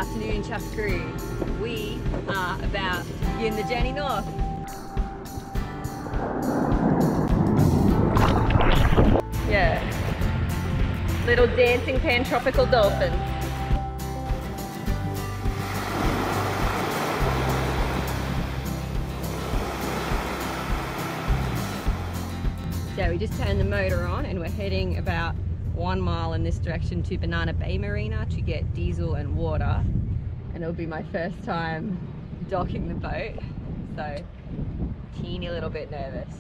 afternoon, Chuffed crew. We are about to begin the journey north. Yeah, little dancing pan-tropical dolphins. So we just turned the motor on and we're heading about 1 mile in this direction to Banana Bay Marina to get diesel and water, and it'll be my first time docking the boat, so teeny little bit nervous,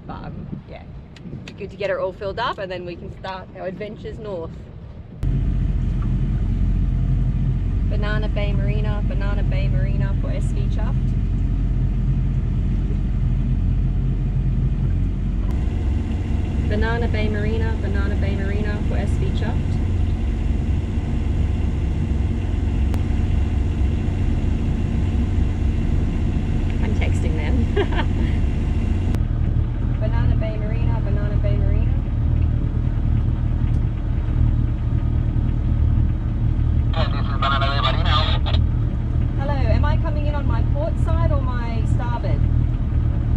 but yeah, be good to get her all filled up and then we can start our adventures north. Banana Bay Marina for SV Chuffed. Banana Bay Marina for SV Chuffed. I'm texting them. Banana Bay Marina. This is Banana Bay Marina. Hello, am I coming in on my port side or my starboard?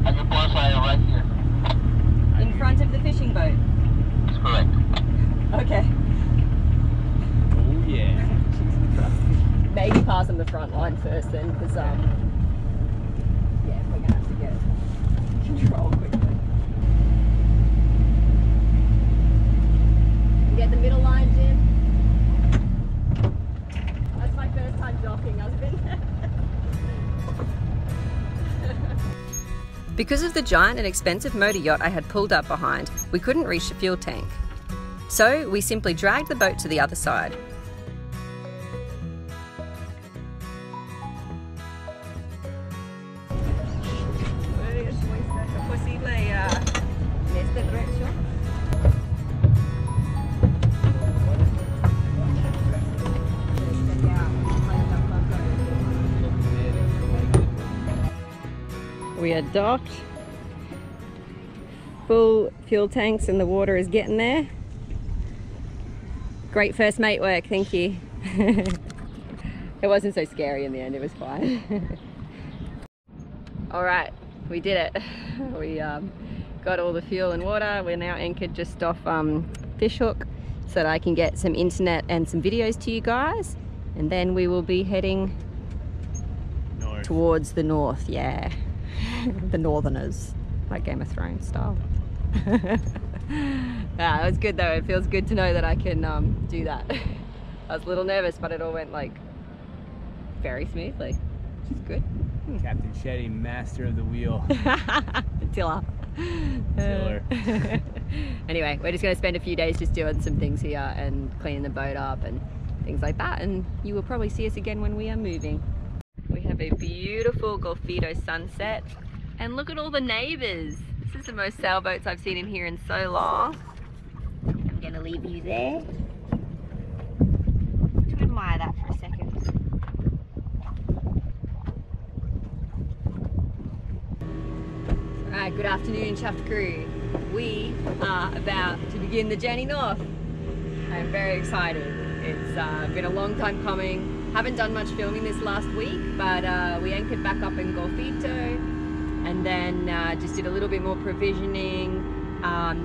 On your port side right here. In front of the fishing boat? That's correct. Okay. Oh yeah. Maybe pass on the front line first then, because yeah, we're gonna have to get control quickly. Get the middle line, Jim. That's my first time docking, husband. Because of the giant and expensive motor yacht I had pulled up behind, we couldn't reach the fuel tank. So we simply dragged the boat to the other side. We are docked, full fuel tanks and the water is getting there. Great first mate work, thank you. It wasn't so scary in the end, it was fine. Alright, we did it. We got all the fuel and water. We're now anchored just off Fishhook so that I can get some internet and some videos to you guys. And then we will be heading towards the north, yeah. The Northerners, like Game of Thrones style. Yeah, it was good though. It feels good to know that I can do that. I was a little nervous, but it all went like very smoothly, which is good. Captain Sheddy, master of the wheel. Tiller. Anyway, we're just going to spend a few days just doing some things here and cleaning the boat up and things like that, and you will probably see us again when we are moving. We have a beautiful Golfito sunset, and look at all the neighbours. This is the most sailboats I've seen in here in so long. I'm gonna leave you there to admire that for a second. Alright, good afternoon, Chuffed crew. We are about to begin the journey north. I'm very excited. It's been a long time coming. Haven't done much filming this last week, but we anchored back up in Golfito and then just did a little bit more provisioning.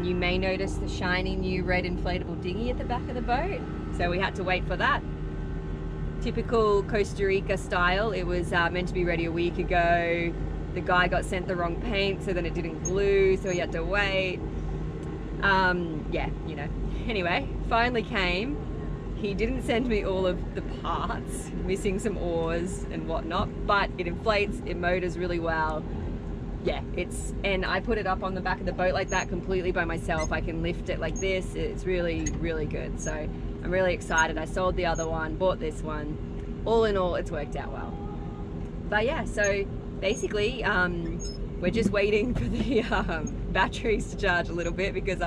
You may notice the shiny new red inflatable dinghy at the back of the boat, so we had to wait for that. Typical Costa Rica style, it was meant to be ready a week ago. The guy got sent the wrong paint, so then it didn't glue, so he had to wait. Yeah, you know. Anyway, finally came. He didn't send me all of the parts, missing some oars and whatnot, but it inflates, it motors really well. Yeah, and I put it up on the back of the boat like that completely by myself. I can lift it like this. It's really, really good. So I'm really excited. I sold the other one, bought this one. All in all, it's worked out well. But yeah, so basically, we're just waiting for the batteries to charge a little bit because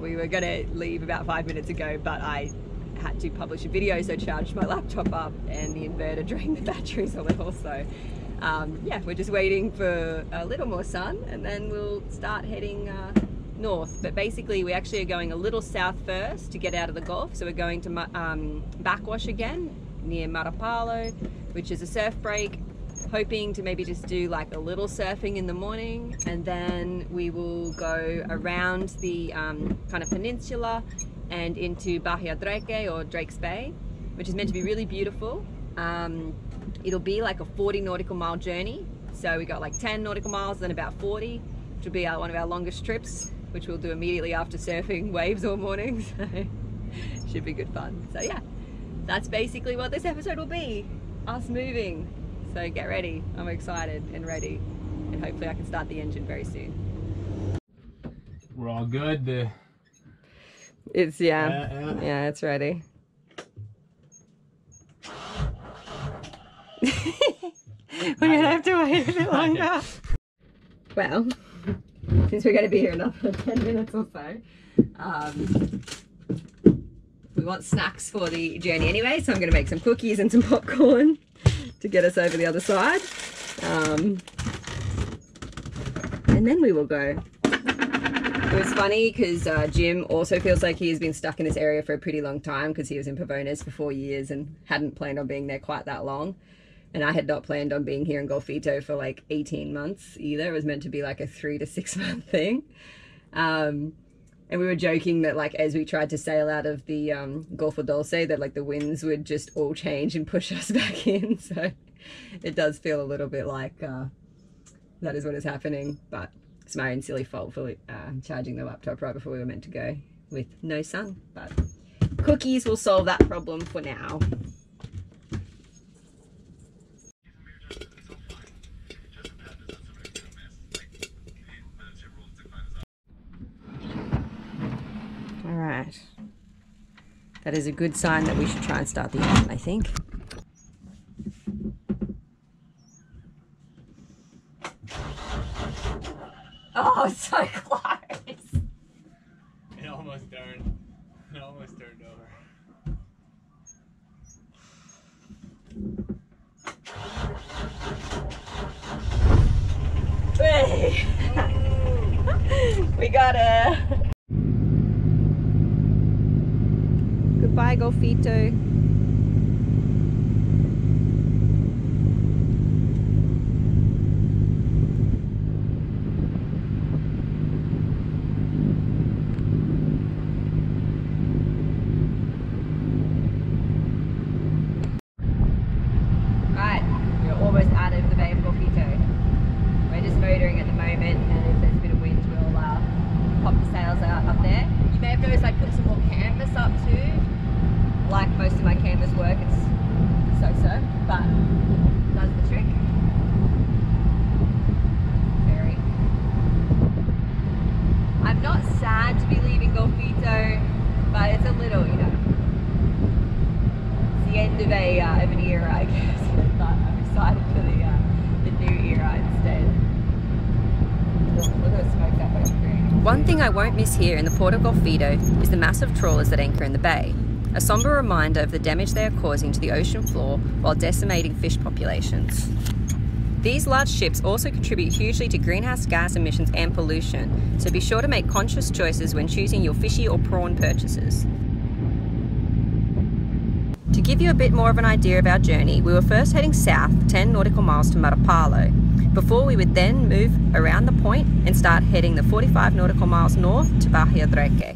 we were gonna leave about 5 minutes ago, but I had to publish a video, so charged my laptop up and the inverter drained the batteries a little. So yeah, we're just waiting for a little more sun and then we'll start heading north. But basically we actually are going a little south first to get out of the Gulf, so we're going to backwash again near Matapalo, which is a surf break, hoping to maybe just do like a little surfing in the morning, and then we will go around the kind of peninsula and into Bahia Drake, or Drake's Bay, which is meant to be really beautiful. It'll be like a 40 nautical mile journey. So we got like 10 nautical miles, then about 40, which will be one of our longest trips, which we'll do immediately after surfing waves all morning. So should be good fun. So yeah, that's basically what this episode will be, us moving. So get ready, I'm excited and ready, and hopefully I can start the engine very soon. We're all good. It's, yeah, it's ready. We're gonna have to wait a bit longer. Well, since we're gonna be here another 10 minutes or so, we want snacks for the journey anyway, so I'm gonna make some cookies and some popcorn to get us over the other side. And then we will go. It was funny because Jim also feels like he has been stuck in this area for a pretty long time, because he was in Pavones for 4 years and hadn't planned on being there quite that long. And I had not planned on being here in Golfito for like 18 months either. It was meant to be like a 3 to 6 month thing. And we were joking that like as we tried to sail out of the Golfo Dulce, that like the winds would just all change and push us back in. So it does feel a little bit like that is what is happening. But it's my own silly fault for charging the laptop right before we were meant to go with no sun. But cookies will solve that problem for now. All right. That is a good sign that we should try and start the engine, I think. Oh, so close. It almost turned. It almost turned over. Hey. We got it. Goodbye, Golfito. Right, we're almost out of the Bay of Golfito. We're just motoring at the moment, and if there's a bit of wind, we'll pop the sails out up there. You may have noticed I put some more canvas up too. Like most of my canvas work, it's so-so, but it does the trick. Very. I'm not sad to be leaving Golfito, but it's a little, you know, it's the end of an era, I guess. But I'm excited for the new era instead. Look at the smoke up over green. One thing I won't miss here in the port of Golfito is the massive trawlers that anchor in the bay. A somber reminder of the damage they are causing to the ocean floor while decimating fish populations. These large ships also contribute hugely to greenhouse gas emissions and pollution, so be sure to make conscious choices when choosing your fishy or prawn purchases. To give you a bit more of an idea of our journey, we were first heading south 10 nautical miles to Matapalo, before we would then move around the point and start heading the 45 nautical miles north to Bahia Drake.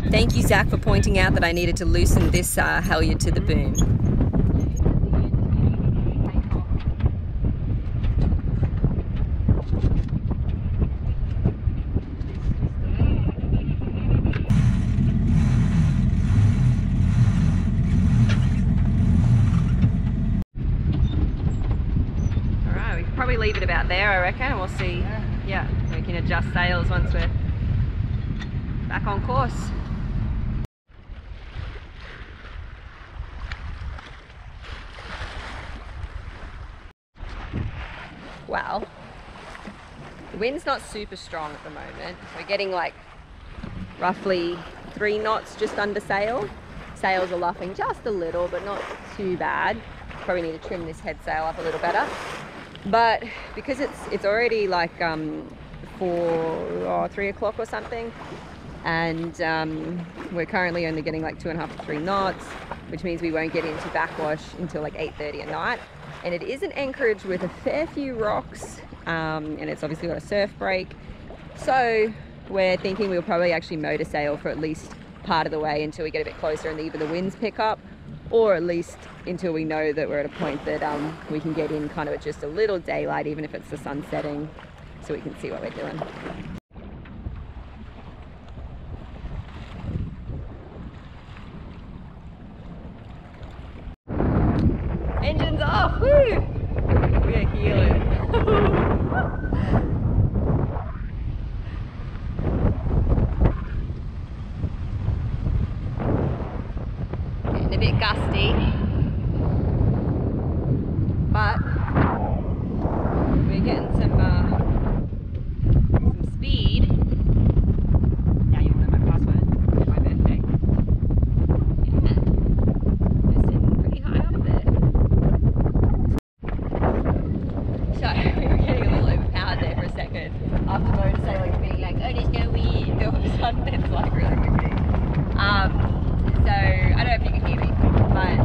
Thank you, Zach, for pointing out that I needed to loosen this halyard to the boom. probably leave it about there, I reckon, and we'll see. Yeah, we can adjust sails once we're back on course. Well, the wind's not super strong at the moment. We're getting like roughly 3 knots just under sail. Sails are luffing just a little, but not too bad. Probably need to trim this head sail up a little better. But because it's already like 3 o'clock or something, and we're currently only getting like 2.5 to 3 knots, which means we won't get into backwash until like 8:30 at night. And it is an anchorage with a fair few rocks, and it's obviously got a surf break. So we're thinking we'll probably actually motor sail for at least part of the way until we get a bit closer and either the winds pick up, or at least until we know that we're at a point that we can get in kind of at just a little daylight, even if it's the sun setting, so we can see what we're doing. Engine's off! Woo! We're healing. Getting a bit gusty, but we're getting some speed. Yeah, you want to know my password? My birthday. Yeah, we're sitting pretty high up there. So we were getting a little overpowered there for a second after motor sailing and being like, oh, there's no wind. All of a sudden it's like really windy. So I don't know if you can hear me, but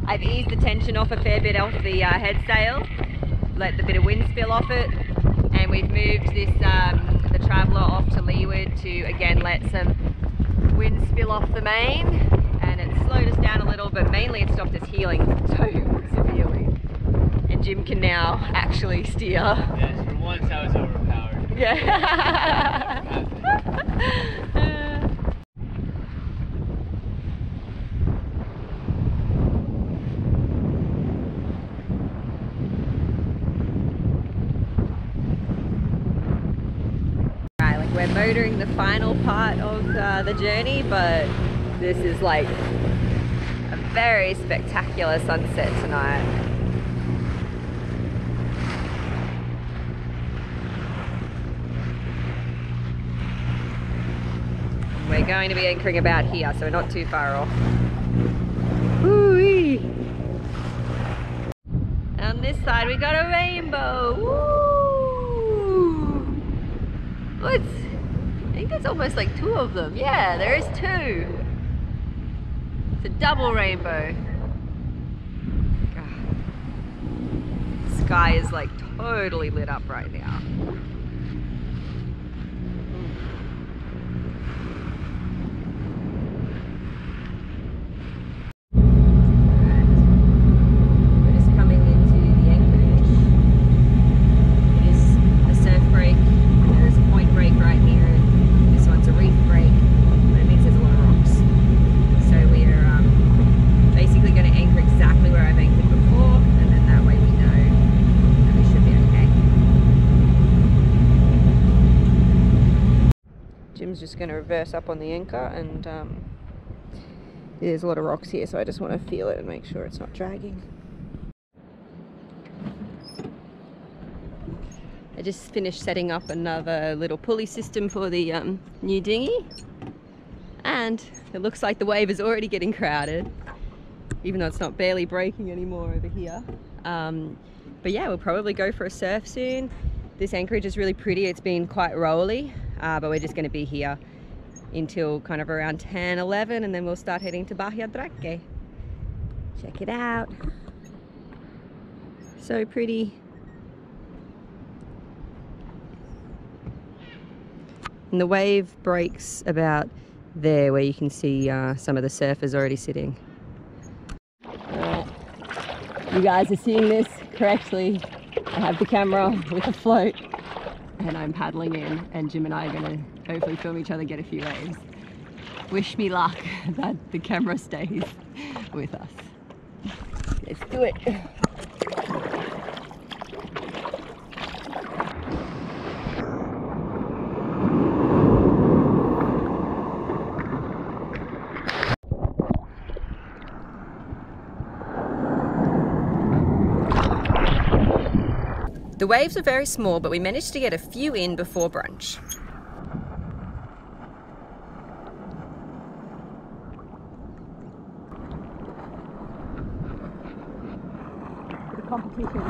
I've eased the tension off a fair bit off the head sail, let the bit of wind spill off it, and we've moved this the Traveller off to leeward to again let some wind spill off the main, and it slowed us down a little, but mainly it stopped us heeling so severely. And Jim can now actually steer. Yes, for once I was overpowered. Yeah. We're motoring the final part of the journey, but this is like a very spectacular sunset tonight. We're going to be anchoring about here, so we're not too far off. Woo-wee. On this side we got a rainbow. Woo! What's I think there's almost like 2 of them. Yeah, there is 2. It's a double rainbow. God. The sky is like totally lit up right now. We're just coming into the anchorage. It is a surf break. There's a point break right here. This one's a reef break, but it means there's a lot of rocks. So we're basically going to anchor exactly where I've anchored before, and then that way we know that we should be okay. Jim's just going to reverse up on the anchor, and there's a lot of rocks here, so I just want to feel it and make sure it's not dragging. I just finished setting up another little pulley system for the new dinghy, and it looks like the wave is already getting crowded, even though it's not barely breaking anymore over here. But yeah, we'll probably go for a surf soon. This anchorage is really pretty. It's been quite rolly, but we're just going to be here until kind of around 10, 11, and then we'll start heading to Bahia Drake. Check it out. So pretty. And the wave breaks about there, where you can see some of the surfers already sitting. You guys are seeing this correctly. I have the camera with a float and I'm paddling in, and Jim and I are going to hopefully film each other get a few waves. Wish me luck that the camera stays with us. Let's do it. The waves are very small, but we managed to get a few in before brunch. The competition.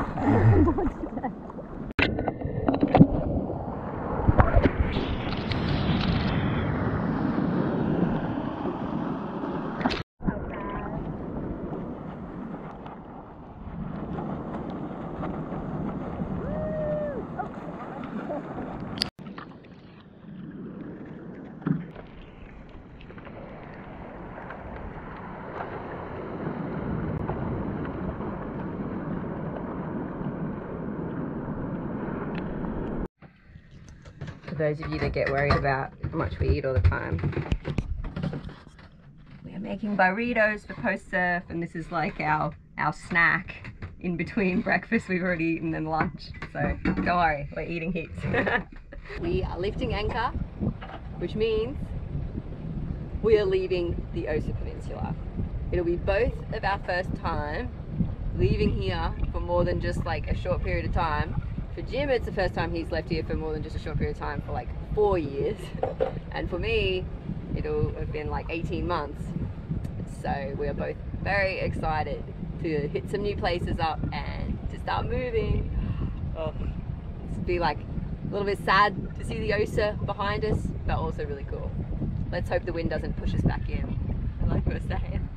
For those of you that get worried about how much we eat all the time, we are making burritos for post-surf, and this is like our snack in between breakfast we've already eaten and lunch. So don't worry, we're eating heaps. We are lifting anchor, which means we are leaving the Osa Peninsula. It'll be both of our first time leaving here for more than just like a short period of time. For Jim, it's the first time he's left here for more than just a short period of time for like 4 years. And for me, it'll have been like 18 months. So we are both very excited to hit some new places up and to start moving. Oh, it's be like a little bit sad to see the Osa behind us, but also really cool. Let's hope the wind doesn't push us back in, like we were saying.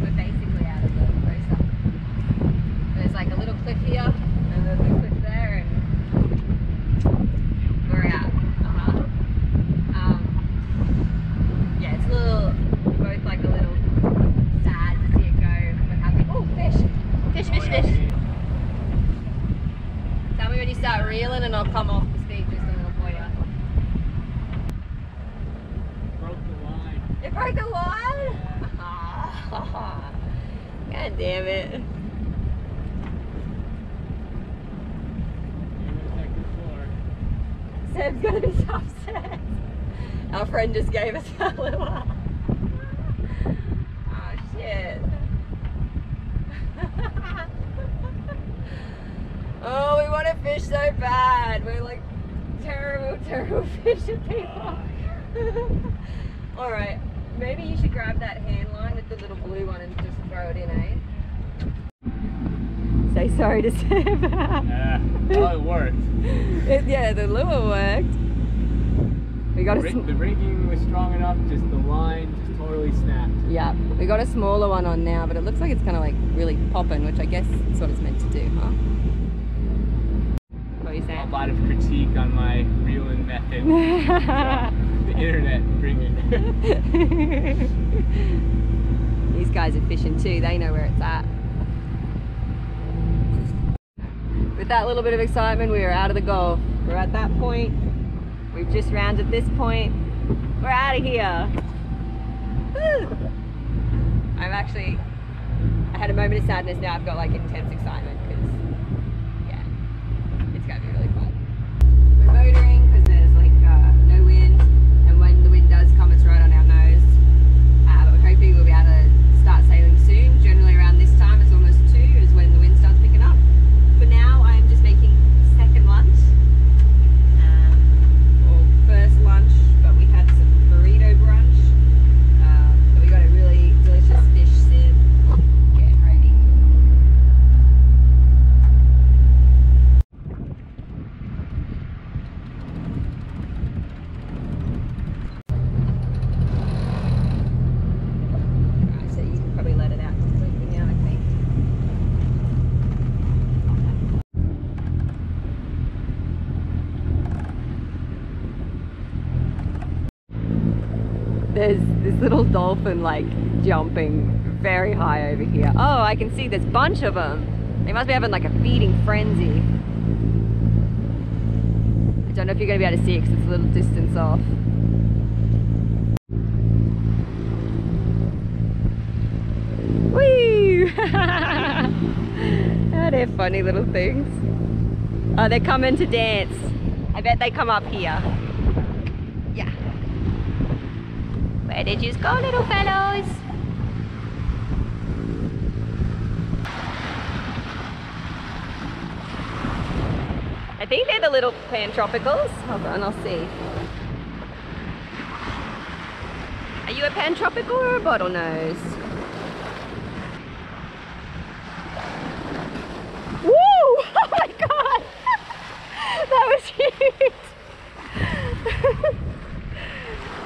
We're basically out of the Osa. There's like a little cliff here, and there's a cliff there, and we're out. Yeah, it's a little, both like a little sad to see it go, but happy. Oh, fish! Fish, fish, fish! Tell me when you start reeling and I'll come off the speed just a little for you. Broke the line. It broke the line? God damn it. Sam's gonna be so upset. Our friend just gave us a little oh shit. Oh, we want to fish so bad. We're like terrible fishing people. Alright, maybe you should grab that hand line with the little blue one and just throw it in, eh? Say sorry to Sam. Oh, it worked. Yeah, the lure worked. We got The rigging was strong enough, just the line just totally snapped. Yeah, we got a smaller one on now, but it looks like it's kind of like really popping, which I guess is what it's meant to do, huh? What are you saying? A lot of critique on my reeling method. So, the internet bringing. These guys are fishing too, they know where it's at. With that little bit of excitement, we are out of the Gulf. We're at that point. We've just rounded this point. We're out of here. Woo! I had a moment of sadness, now I've got like intense excitement because, yeah, it's going to be really fun. We're motoring because there's like no wind, and when the wind does come, it's right on our nose. But we're hoping we'll be able to start sailing soon. Generally around this time, it's almost 2, is when the wind starts picking up. For now, I am just making second lunch. First lunch, but we had some burrito brunch. So we got a really delicious fish sieve. Getting ready. Alright, so you can probably let it out completely now, I think. There's this little dolphin like jumping very high over here. Oh, I can see there's a bunch of them. They must be having like a feeding frenzy. I don't know if you're going to be able to see it because it's a little distance off. Whee! Oh, they're funny little things. Oh, they're coming to dance. I bet they come up here. Yeah. Where did you go, little fellows? I think they're the little pantropicals. Hold on, I'll see. Are you a pantropical or a bottlenose? Woo! Oh my god! That was huge!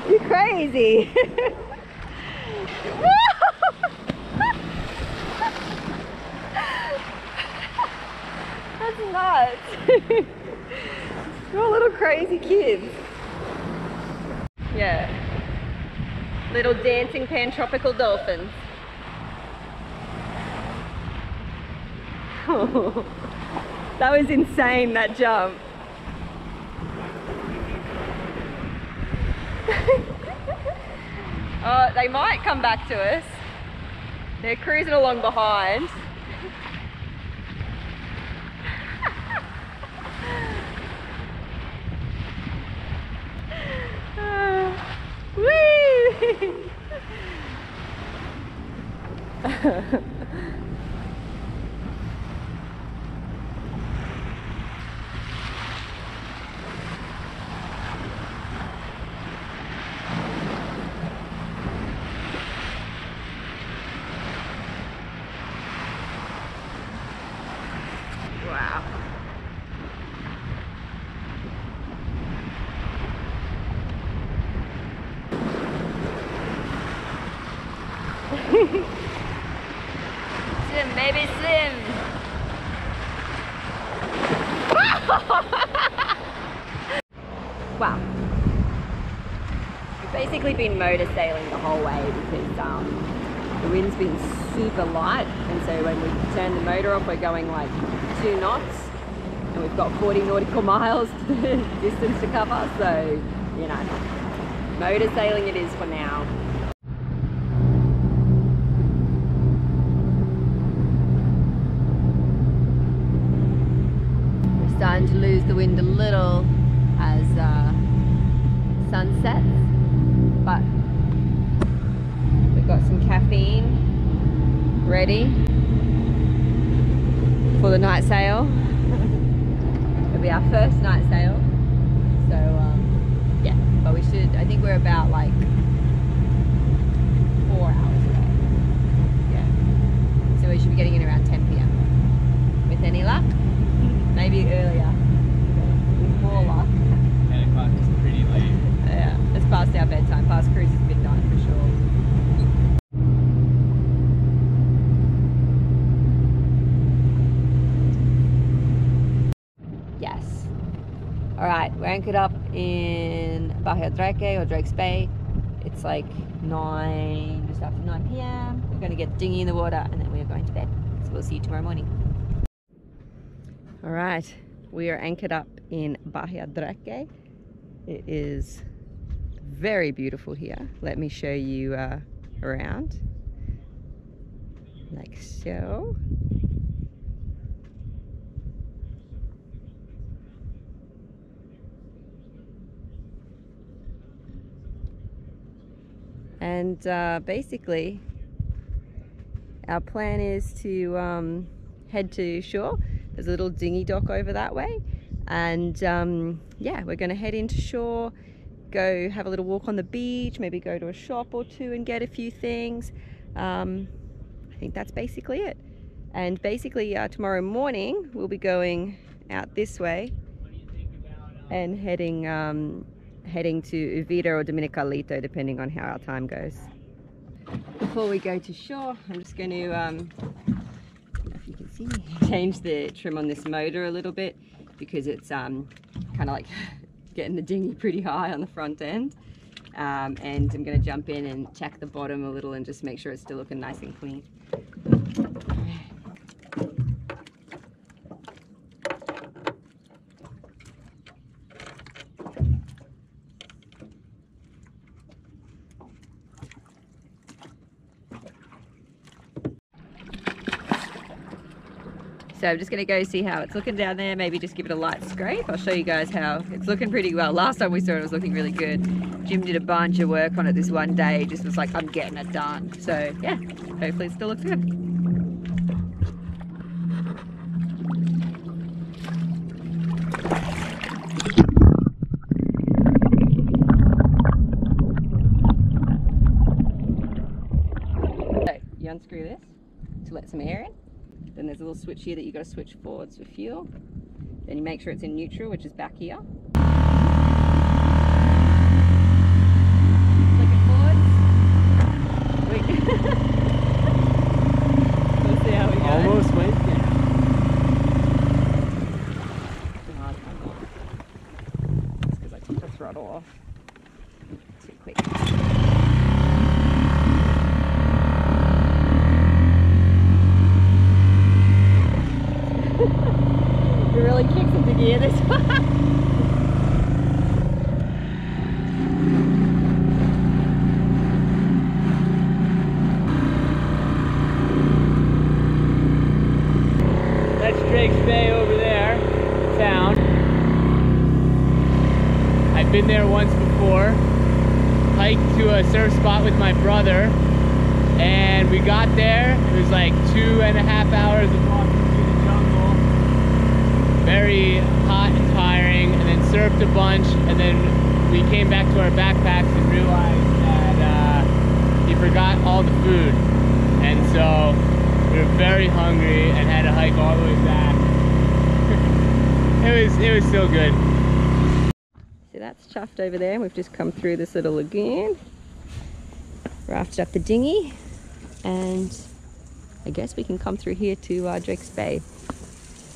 You're crazy! That's nuts! You're all little crazy kids. Yeah. Little dancing pantropical dolphins. Oh, that was insane, that jump. Oh, they might come back to us. They're cruising along behind. Whee! Wow. Swim, baby, swim. Wow. We've basically been motor sailing the whole way because the wind's been super light, and so when we turn the motor off we're going like 2 knots and we've got 40 nautical miles distance to cover, so you know, motor sailing it is for now. We're starting to lose the wind a little as sun sets, but we've got some caffeine ready for the night sail. It'll be our first night sail, so yeah, but we should, I think we're about like 4 hours away. Yeah, so we should be getting in around 10 p.m. with any luck, maybe earlier with more luck. 10 o'clock is pretty late. Yeah, it's past our bedtime, past cruise's midnight for sure. Yes. Alright, we're anchored up in Bahia Drake or Drake's Bay. It's like just after 9 p.m. We're going to get the dinghy in the water and then we are going to bed. So we'll see you tomorrow morning. Alright, we are anchored up in Bahia Drake. It is very beautiful here. Let me show you around. Like so. And basically our plan is to head to shore. There's a little dinghy dock over that way, and yeah, we're going to head into shore, go have a little walk on the beach, maybe go to a shop or two and get a few things. I think that's basically it. And basically tomorrow morning we'll be going out this way and heading to Uvita or Dominicalito, depending on how our time goes. Before we go to shore, I'm just going to, if you can see me, change the trim on this motor a little bit because it's kind of like getting the dinghy pretty high on the front end. And I'm going to jump in and check the bottom a little and just make sure it's still looking nice and clean. So I'm just going to go see how it's looking down there, maybe just give it a light scrape. I'll show you guys how it's looking pretty well. Last time we saw it, it was looking really good. Jim did a bunch of work on it this one day, just was like, I'm getting it done. So yeah, hopefully it still looks good. You unscrew this to let some air in. Then there's a little switch here that you got to switch forwards for fuel. Then you make sure it's in neutral, which is back here. Flick it forwards. Wait. We'll see how we go. Almost went down. It's because I took the throttle off too quick. It really kicks into gear this one. That's Drake's Bay over there, town. I've been there once before. Hiked to a surf spot with my brother, and we got there. It was like 2.5 hours of walking through the jungle. Very hot and tiring, and then surfed a bunch, and then we came back to our backpacks and realized that he forgot all the food, and so we were very hungry and had to hike all the way back. it was still good. So that's Chuffed over there, and we've just come through this little lagoon, rafted up the dinghy, and I guess we can come through here to Drake's Bay.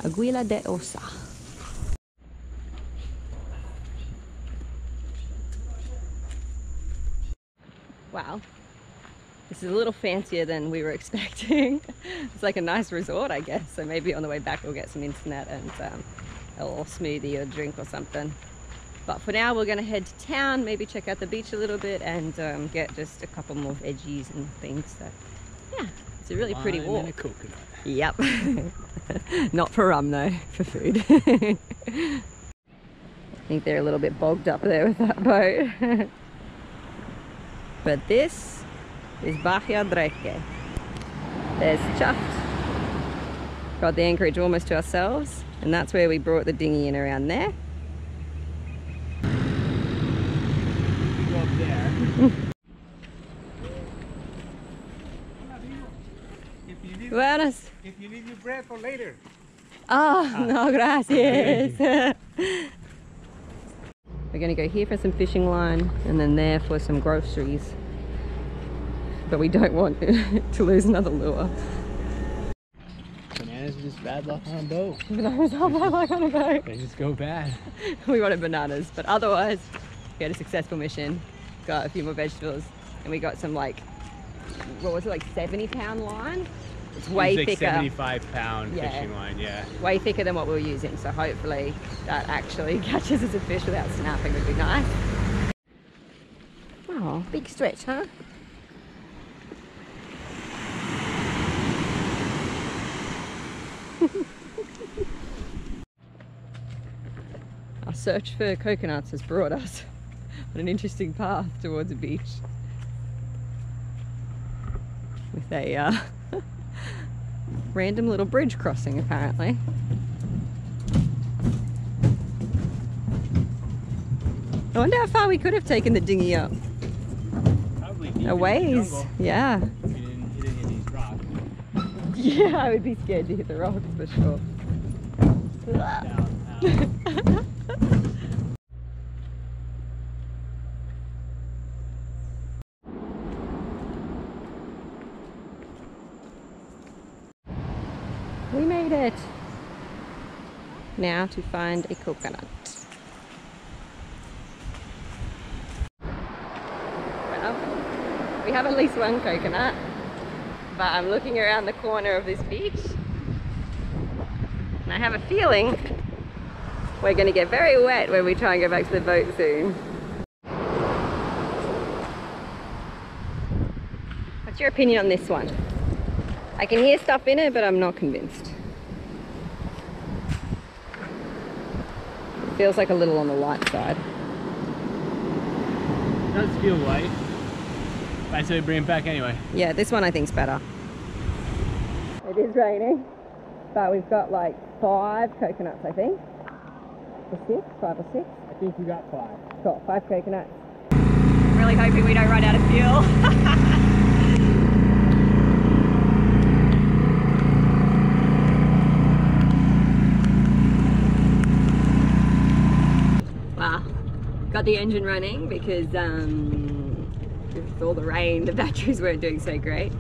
Aguila de Osa. Wow, this is a little fancier than we were expecting. It's like a nice resort, I guess. So maybe on the way back we'll get some internet and a little smoothie or drink or something. But for now we're gonna head to town, maybe check out the beach a little bit and get just a couple more veggies and things. So yeah, it's a really pretty walk. And a coconut. Yep. Not for rum though, for food. I think they're a little bit bogged up there with that boat. But this is Bahia Drake. There's Chuffed. Got the anchorage almost to ourselves, and that's where we brought the dinghy in around there. Go up there. Buenas. If you need your bread for later. Oh, no, gracias. We're going to go here for some fishing line and then there for some groceries. But we don't want to lose another lure. Bananas are just bad luck on a boat. Bananas are bad luck on a boat. They just go bad. We wanted bananas, but otherwise we had a successful mission. Got a few more vegetables, and we got some like, what was it, like 70-pound line? It's way like thicker. 75-pound fishing line, yeah. Way thicker than what we were using, so hopefully that actually catches us a fish without snapping would be nice. Oh, big stretch, huh? Our search for coconuts has brought us on an interesting path towards a beach with a random little bridge crossing apparently. I wonder how far we could have taken the dinghy up. Probably deep A ways, in the jungle. yeah. If you didn't hit any of these rocks. Yeah, I would be scared to hit the rocks for sure. Down. We made it! Now to find a coconut. Well, we have at least one coconut, but I'm looking around the corner of this beach and I have a feeling we're going to get very wet when we try and go back to the boat soon. What's your opinion on this one? I can hear stuff in it, but I'm not convinced. feels like a little on the light side. It does feel light. I say we bring it back anyway. Yeah, this one I think's better. It is raining, but we've got like 5 coconuts, I think. Or 6, 5 or 6. I think we got 5. Got 5 coconuts. I'm really hoping we don't run out of fuel. Wow, got the engine running because with all the rain, the batteries weren't doing so great,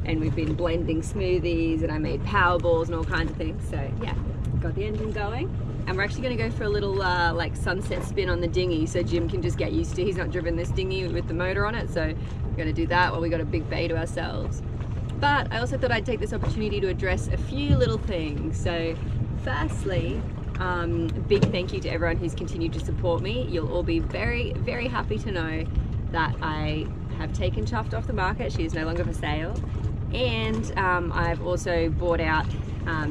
and we've been blending smoothies, and I made power balls and all kinds of things. So yeah, got the engine going, and we're actually going to go for a little like sunset spin on the dinghy, so Jim can just get used to. He's not driven this dinghy with the motor on it, so we're going to do that while we got a big bay to ourselves. But I also thought I'd take this opportunity to address a few little things. So firstly, a big thank you to everyone who's continued to support me. You'll all be very, very happy to know that I have taken Chuffed off the market. She is no longer for sale. And I've also bought out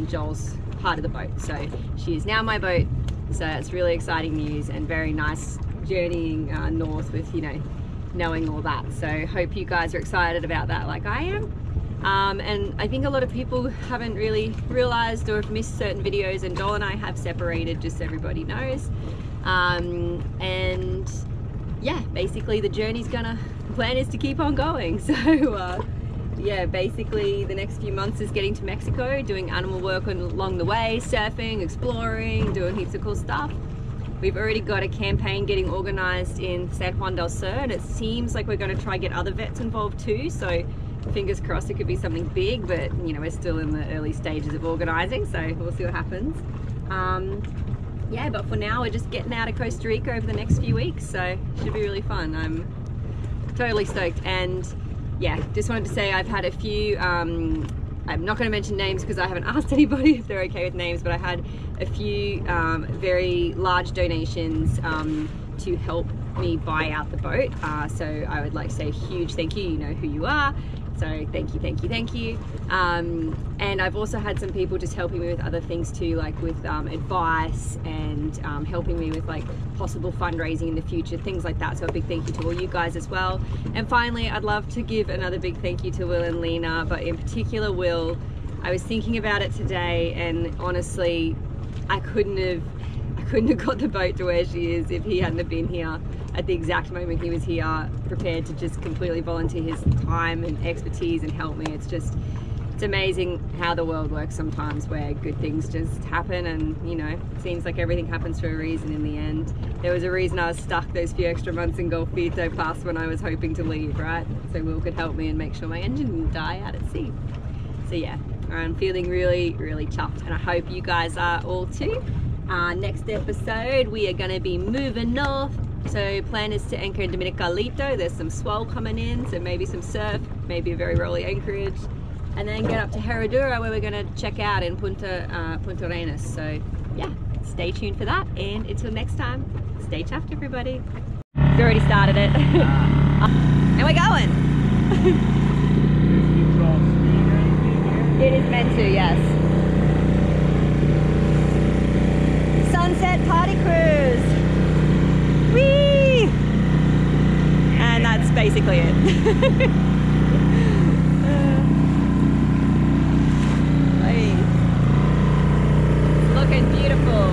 Joel's part of the boat. So she is now my boat. So that's really exciting news and very nice journeying north with, you know, knowing all that. So hope you guys are excited about that like I am. And I think a lot of people haven't really realized or have missed certain videos, and Joel and I have separated, just so everybody knows. And yeah, basically the plan is to keep on going. So yeah, basically the next few months is getting to Mexico, doing animal work along the way, surfing, exploring, doing heaps of cool stuff. We've already got a campaign getting organized in San Juan del Sur, and it seems like we're going to try get other vets involved too. So fingers crossed it could be something big, but you know, we're still in the early stages of organizing, so we'll see what happens. Yeah, but for now we're just getting out of Costa Rica over the next few weeks, so it should be really fun. I'm totally stoked. And yeah, just wanted to say I've had a few, I'm not going to mention names because I haven't asked anybody if they're okay with names, but I had a few very large donations to help me buy out the boat. So I would like to say a huge thank you. You know who you are. So thank you, thank you, thank you. And I've also had some people just helping me with other things too, like with advice and helping me with like possible fundraising in the future, things like that. So a big thank you to all you guys as well. And finally, I'd love to give another big thank you to Will and Lena, but in particular Will. I was thinking about it today, and honestly, I couldn't have got the boat to where she is if he hadn't have been here at the exact moment he was here, prepared to just completely volunteer his time and expertise and help me. It's amazing how the world works sometimes, where good things just happen, and you know, it seems like everything happens for a reason in the end. There was a reason I was stuck those few extra months in Golfito past when I was hoping to leave, right? So Will could help me and make sure my engine didn't die out at sea. So yeah, I'm feeling really, really chuffed, and I hope you guys are all too. Next episode, we are gonna be moving north. So plan is to anchor in Dominicalito. There's some swell coming in, so maybe some surf, maybe a very rolly anchorage, and then get up to Herradura, where we're gonna check out in Punta Arenas. So yeah, stay tuned for that, and until next time, stay chuffed everybody. We've already started it. And we're going. It is meant to, yes. Sunset party cruise. Whee! And that's basically it. Looking beautiful.